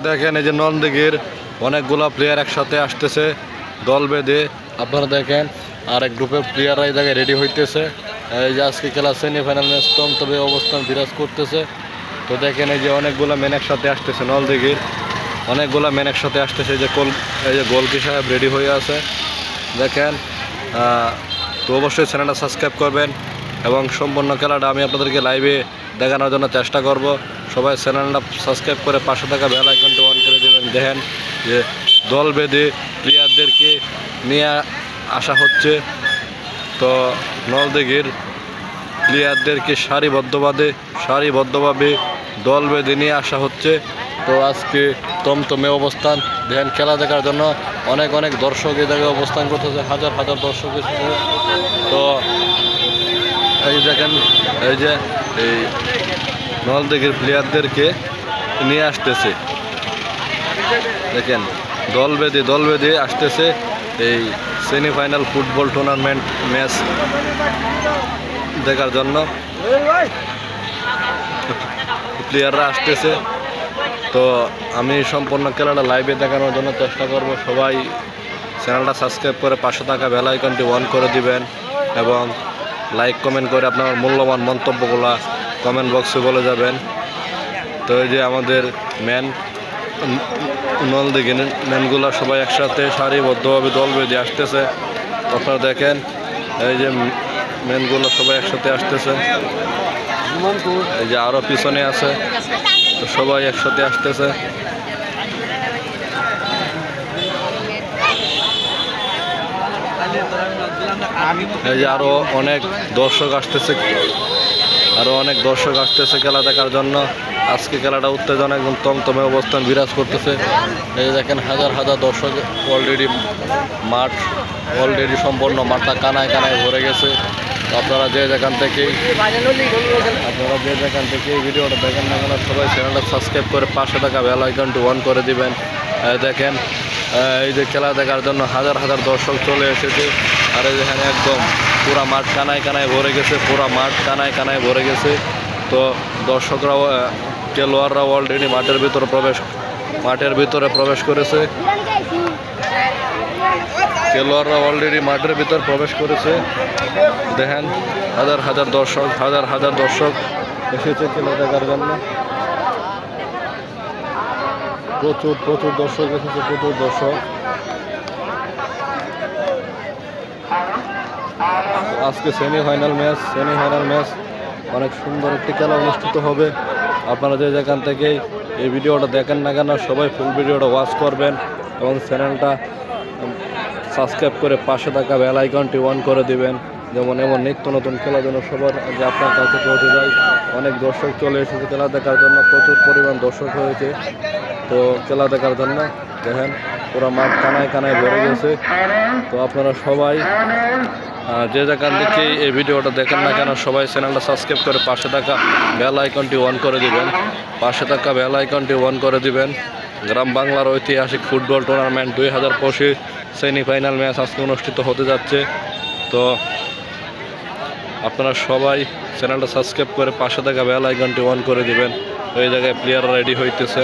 দেখেন এই যে নলদিঘির অনেকগুলা প্লেয়ার একসাথে আসতেছে দল বেঁধে। আপনারা দেখেন আর এক গ্রুপের প্লেয়াররা এই জায়গায় রেডি হইতেছে। এই যে আজকে খেলা সেমিফাইনাল ম্যাচ তবে অবস্থান বিরাজ করতেছে। তো দেখেন এই যে অনেকগুলা ম্যান একসাথে আসতেছে নলদিঘির, অনেকগুলা ম্যান একসাথে আসতেছে। এই যে গোলকি সাহেব রেডি হয়ে আছে দেখেন। তো অবশ্যই চ্যানেলটা সাবস্ক্রাইব করবেন এবং সম্পূর্ণ খেলাটা আমি আপনাদেরকে লাইভে দেখানোর জন্য চেষ্টা করব। সবাই চ্যানেলটা সাবস্ক্রাইব করে পাশে থাকা বেল আইকনটি অন করে দেবেন। দেখেন যে দল বেঁধে প্লেয়ারদেরকে নিয়ে আসা হচ্ছে। তো নলদিঘির প্লেয়ারদেরকে সারিবদ্ধভাবে দল বেঁধে নিয়ে আসা হচ্ছে। তো আজকে তমতমে অবস্থান। দেখেন খেলা দেখার জন্য অনেক দর্শক এই জায়গায় অবস্থান করতেছে, হাজার দর্শক এসেছে। তো এই দেখেন এই যে এই নলদিঘির প্লেয়ারদেরকে নিয়ে আসতেছে। দেখেন দল বেঁধে আসতেছে এই সেমিফাইনাল ফুটবল টুর্নামেন্ট ম্যাচ দেখার জন্য প্লেয়াররা আসতেছে। তো আমি সম্পূর্ণ খেলাটা লাইভে দেখানোর জন্য চেষ্টা করব। সবাই চ্যানেলটা সাবস্ক্রাইব করে পাশে থাকা বেল আইকনটি অন করে দিবেন এবং লাইক কমেন্ট করে আপনার মূল্যবান মন্তব্যগুলো কমেন্ট বক্সে বলে যাবেন। তো এই যে আমাদের নলদিঘির ম্যানগুলো সবাই একসাথে সারিবদ্ধভাবে দল বেঁধে আসতেছে। আপনারা দেখেন এই যে ম্যানগুলো সবাই একসাথে আসতেছে। এই যে আরও পিছনে আছে, তো সবাই একসাথে আসতেছে। এই যে আরো অনেক দর্শক আসতেছে খেলা দেখার জন্য। আজকে খেলাটা উত্তেজনা একদম তমতমে অবস্থান বিরাজ করতেছে। এই দেখেন হাজার দর্শক অলরেডি সম্পূর্ণ মাঠটা কানায় ভরে গেছে। আপনারা যে যেখান থেকে ভিডিওটা দেখেন না কেন সবাই চ্যানেলটা সাবস্ক্রাইব করে পাশে থাকা বেল আইকনটি অন করে দিবেন। দেখেন এই যে খেলা দেখার জন্য হাজার দর্শক চলে এসেছে। আর এই যেখানে একদম পুরা মাঠ কানায় ভরে গেছে। তো দর্শকরাও খেলোয়াড়রাও অলরেডি মাঠের ভিতরে প্রবেশ করেছে। দেখেন হাজার দর্শক এসেছে খেলা দেখার জন্য। প্রচুর দর্শক এসেছে, আজকে সেমিফাইনাল ম্যাচ অনেক সুন্দর একটি খেলা অনুষ্ঠিত হবে। আপনারা যে যেখান থেকে এই ভিডিওটা দেখেন না কেন সবাই ফুল ভিডিওটা ওয়াচ করবেন এবং চ্যানেলটা সাবস্ক্রাইব করে পাশে থাকা বেল আইকনটি অন করে দিবেন। যেমন এমন নিত্য নতুন খেলা যেন সবার যে আপনার কাছে পৌঁছে যায়। অনেক দর্শক চলে এসেছে খেলা দেখার জন্য, প্রচুর পরিমাণ দর্শক হয়েছে। তো খেলা দেখার জন্য দেখেন পুরো মাঠ কানায় ভরে গেছে। তো আপনারা সবাই যে যেখান থেকে এই ভিডিওটা দেখেন না কেন সবাই চ্যানেলটা সাবস্ক্রাইব করে পাশে থাকা বেল আইকনটি অন করে দিবেন। গ্রাম বাংলার ঐতিহাসিক ফুটবল টুর্নামেন্ট 2025 সেমিফাইনাল ম্যাচ আজকে অনুষ্ঠিত হতে যাচ্ছে। তো আপনারা সবাই চ্যানেলটা সাবস্ক্রাইব করে পাশে থাকা বেল আইকনটি অন করে দিবেন। ওই জায়গায় প্লেয়ার রেডি হইতেছে।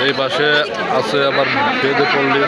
এই পাশে আছে আবার বেদে পল্লী।